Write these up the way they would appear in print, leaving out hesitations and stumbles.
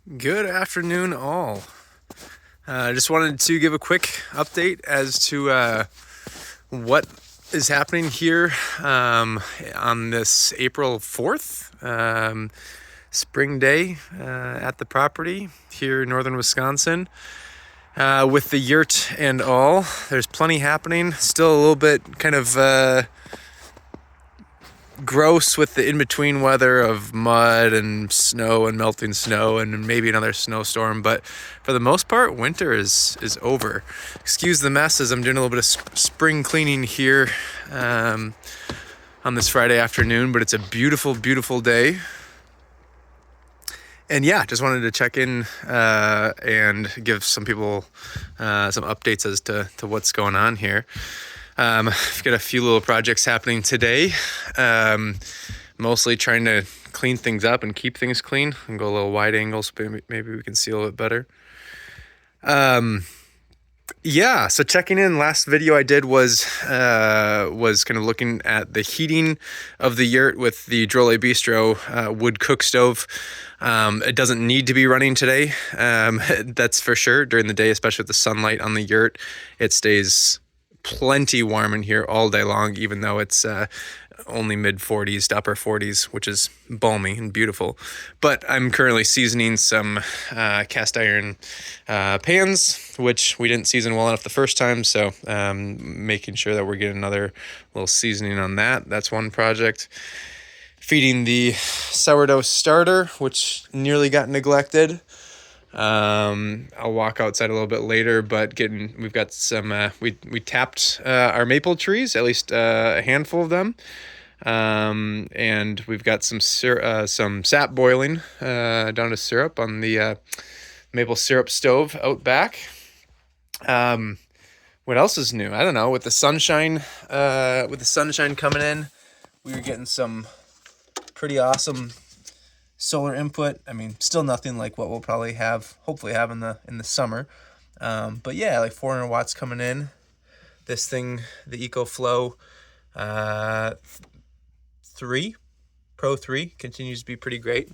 Good afternoon, all. I just wanted to give a quick update as to what is happening here on this April 4th, spring day at the property here in northern Wisconsin. With the yurt and all, there's plenty happening. Still a little bit kind of gross with the in-between weather of mud and snow and melting snow and maybe another snowstorm, but for the most part winter is over. Excuse the mess as I'm doing a little bit of spring cleaning here on this Friday afternoon, but it's a beautiful day. And yeah, just wanted to check in and give some people some updates as to what's going on here. I've got a few little projects happening today. Mostly trying to clean things up and keep things clean and go a little wide angle so maybe we can see a little bit better. Yeah, so checking in, last video I did was kind of looking at the heating of the yurt with the Drole Bistro wood cook stove. It doesn't need to be running today, that's for sure. During the day, especially with the sunlight on the yurt, it stays plenty warm in here all day long, even though it's only mid 40s to upper 40s, which is balmy and beautiful. But I'm currently seasoning some cast iron pans, which we didn't season well enough the first time, so making sure that we're getting another little seasoning on that. That's one project. Feeding the sourdough starter, which nearly got neglected. I'll walk outside a little bit later, but we've got some, we tapped, our maple trees, at least, a handful of them. And we've got some sap boiling, down to syrup on the, maple syrup stove out back. What else is new? I don't know, with the sunshine coming in, we were getting some pretty awesome solar input. I mean, still nothing like what we'll probably hopefully have in the summer. But yeah, like 400 watts coming in. This thing, the EcoFlow 3 Pro 3 continues to be pretty great.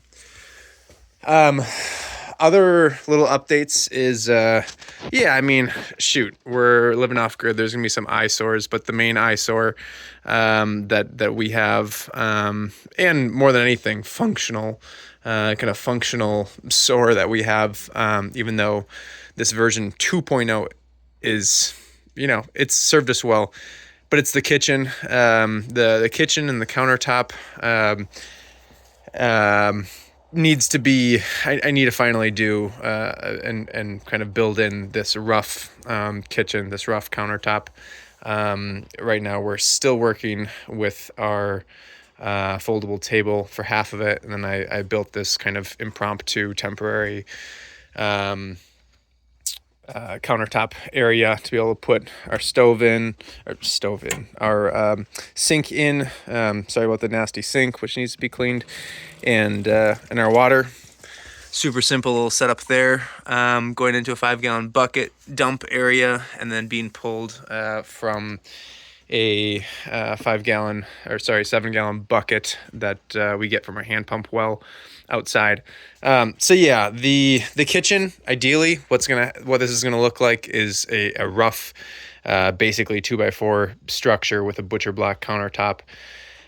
Other little updates is, yeah, I mean, shoot, we're living off grid. There's going to be some eyesores, but the main eyesore that we have, and more than anything, functional sore that we have, even though this version 2.0 is, it's served us well, but it's the kitchen, the kitchen and the countertop, needs to be, I need to finally do and kind of build in this rough kitchen, this rough countertop. Right now we're still working with our foldable table for half of it, and then I built this kind of impromptu temporary countertop area to be able to put our our sink in. Sorry about the nasty sink, which needs to be cleaned, and our water. Super simple little setup there. Going into a 5-gallon bucket dump area, and then being pulled from a 7-gallon bucket that we get from our hand pump well outside. So yeah, the kitchen, ideally, what this is gonna look like is a rough, basically 2x4 structure with a butcher block countertop.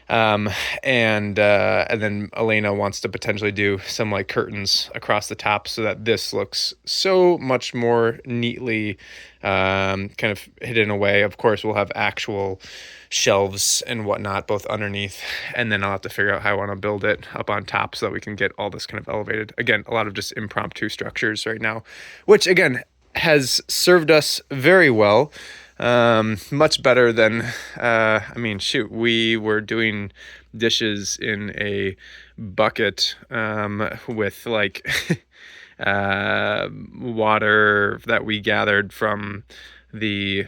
And then Elena wants to potentially do some like curtains across the top so that this looks so much more neatly, kind of hidden away. Of course, we'll have actual shelves and whatnot both underneath, and then I'll have to figure out how I want to build it up on top so that we can get all this kind of elevated. Again, a lot of just impromptu structures right now, which again has served us very well. Much better than, I mean, shoot, we were doing dishes in a bucket, with like, water that we gathered from the,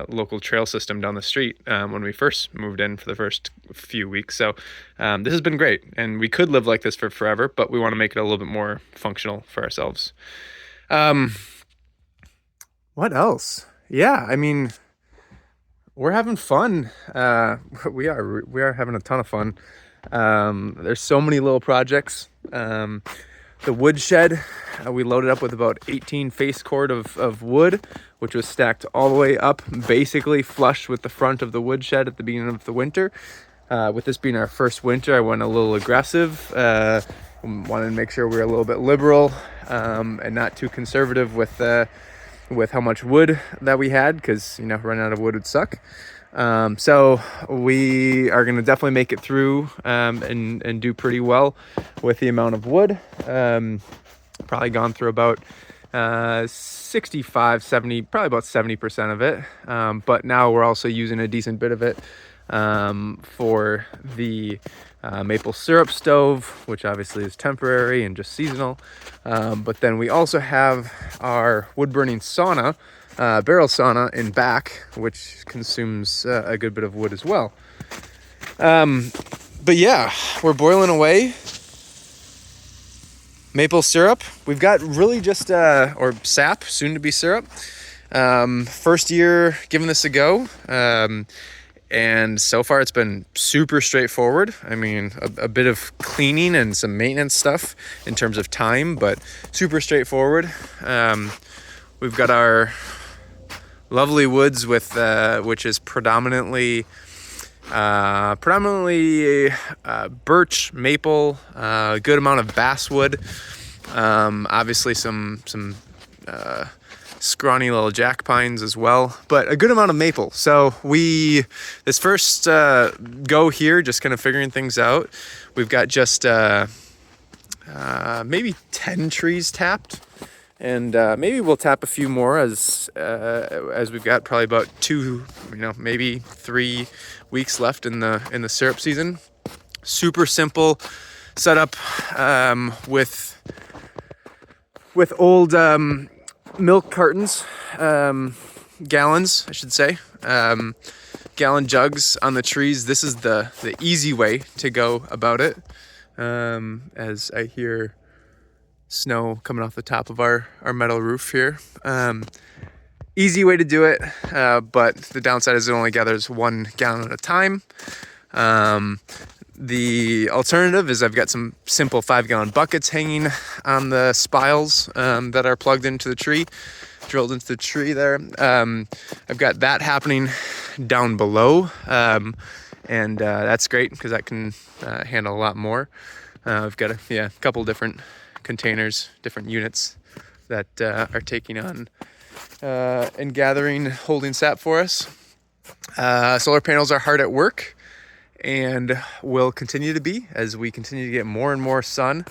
local trail system down the street, when we first moved in for the first few weeks. So, this has been great, and we could live like this for forever, but we want to make it a little bit more functional for ourselves. What else? Yeah, I mean, we're having fun. We are having a ton of fun. There's so many little projects. The wood shed, we loaded up with about 18 face cord of wood, which was stacked all the way up, basically flush with the front of the wood shed at the beginning of the winter. With this being our first winter, I went a little aggressive. Wanted to make sure we were a little bit liberal and not too conservative with how much wood that we had, because running out of wood would suck. So we are going to definitely make it through and do pretty well with the amount of wood. Probably gone through about 65, 70, probably about 70% of it. But now we're also using a decent bit of it for the maple syrup stove, which obviously is temporary and just seasonal. But then we also have our wood burning sauna, barrel sauna in back, which consumes a good bit of wood as well. But yeah, we're boiling away. Maple syrup, we've got really just, or sap, soon to be syrup. First year giving this a go. And so far it's been super straightforward. I mean, a bit of cleaning and some maintenance stuff in terms of time, but super straightforward. We've got our lovely woods with, which is predominantly birch, maple, a good amount of basswood, obviously some scrawny little jack pines as well, but a good amount of maple. So this first go here, just kind of figuring things out, we've got just maybe 10 trees tapped, and maybe we'll tap a few more as we've got probably about 2, maybe 3 weeks left in the syrup season. Super simple setup with old milk cartons, gallons, I should say, gallon jugs on the trees. This is the easy way to go about it. As I hear snow coming off the top of our metal roof here. Easy way to do it, but the downside is it only gathers 1 gallon at a time. The alternative is I've got some simple 5-gallon buckets hanging on the spiles that are plugged into the tree, drilled into the tree there. I've got that happening down below, and that's great because that can handle a lot more. I've got a couple different containers, different units that are taking on and gathering, holding sap for us. Solar panels are hard at work, and will continue to be as we continue to get more and more sun,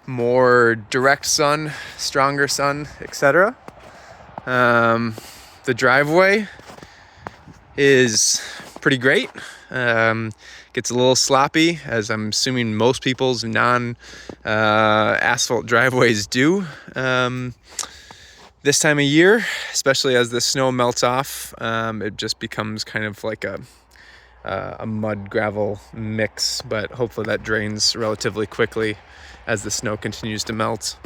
more direct sun, stronger sun, etc. The driveway is pretty great. Gets a little sloppy, as I'm assuming most people's non-asphalt driveways do this time of year, especially as the snow melts off. It just becomes kind of like a mud gravel mix, but hopefully that drains relatively quickly as the snow continues to melt.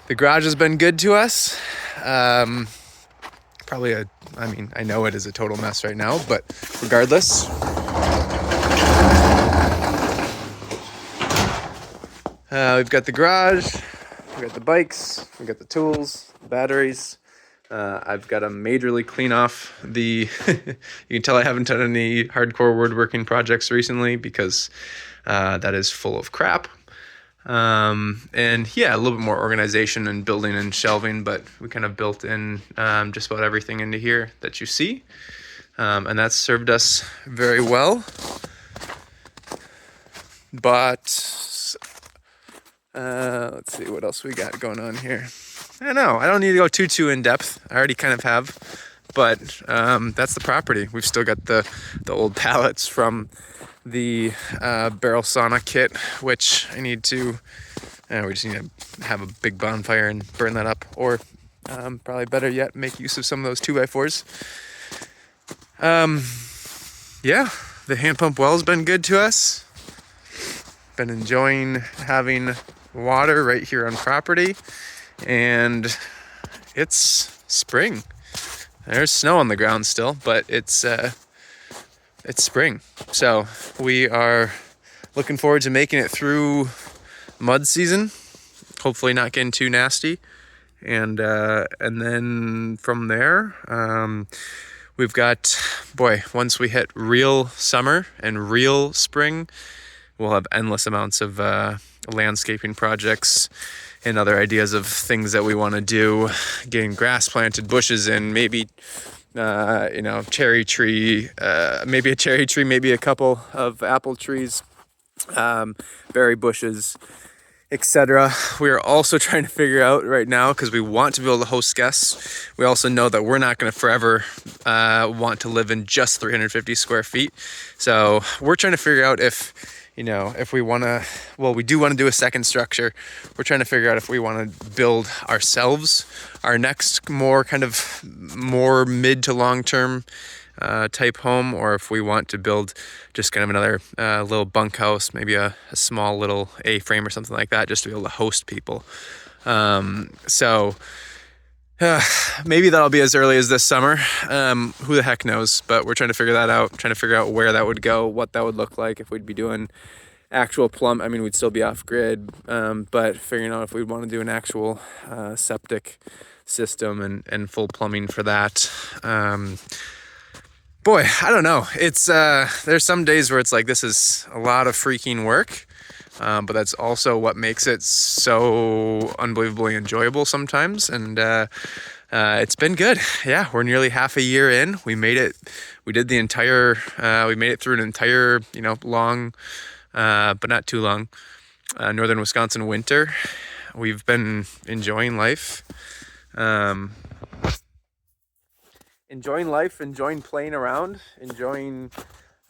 The garage has been good to us. I know it is a total mess right now, but regardless, we've got the garage, we've got the bikes, we've got the tools, the batteries. I've got to majorly clean off you can tell I haven't done any hardcore woodworking projects recently because that is full of crap. And a little bit more organization and building and shelving, but we kind of built in just about everything into here that you see. And that's served us very well. But let's see what else we got going on here. I don't know. I don't need to go too in depth. I already kind of have, but that's the property. We've still got the old pallets from the barrel sauna kit, which I need to. We just need to have a big bonfire and burn that up, or probably better yet, make use of some of those 2x4s. The hand pump well's been good to us. Been enjoying having water right here on property. And it's spring. There's snow on the ground still, but it's spring. So we are looking forward to making it through mud season. hopefully not getting too nasty. And then from there, we've got, boy, once we hit real summer and real spring, we'll have endless amounts of landscaping projects and other ideas of things that we want to do, getting grass planted, bushes in, maybe cherry tree, maybe a cherry tree, maybe a couple of apple trees, berry bushes, etc. We are also trying to figure out right now, because we want to be able to host guests. We also know that we're not going to forever want to live in just 350 square feet. So we're trying to figure out if we want to, well, we do want to do a second structure. We're trying to figure out if we want to build ourselves our next more mid to long term type home, or if we want to build just kind of another little bunkhouse, maybe a small little A-frame or something like that, just to be able to host people. So maybe that'll be as early as this summer. Who the heck knows? But we're trying to figure that out, trying to figure out where that would go, what that would look like, if we'd be doing actual plumb. I mean, we'd still be off grid, but figuring out if we'd want to do an actual septic system and full plumbing for that. Boy, I don't know. It's there's some days where it's like, this is a lot of freaking work, but that's also what makes it so unbelievably enjoyable sometimes. And it's been good. Yeah, we're nearly half a year in. We made it. We did the entire. We made it through an entire, long, but not too long, northern Wisconsin winter. We've been enjoying life. Enjoying playing around, enjoying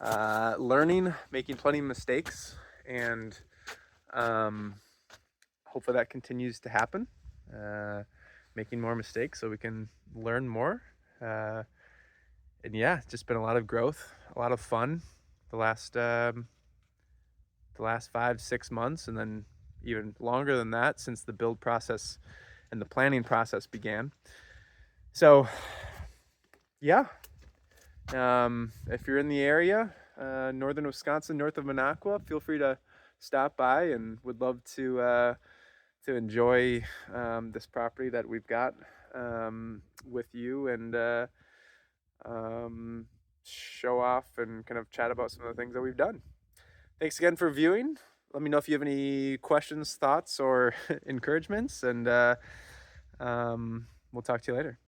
learning, making plenty of mistakes, and hopefully that continues to happen. Making more mistakes so we can learn more. And yeah, it's just been a lot of growth, a lot of fun the last 5-6 months, and then even longer than that since the build process and the planning process began. So yeah, if you're in the area, northern Wisconsin, north of Minocqua, feel free to stop by, and would love to enjoy this property that we've got with you, and show off and kind of chat about some of the things that we've done. Thanks again for viewing. Let me know if you have any questions, thoughts, or encouragements, and we'll talk to you later.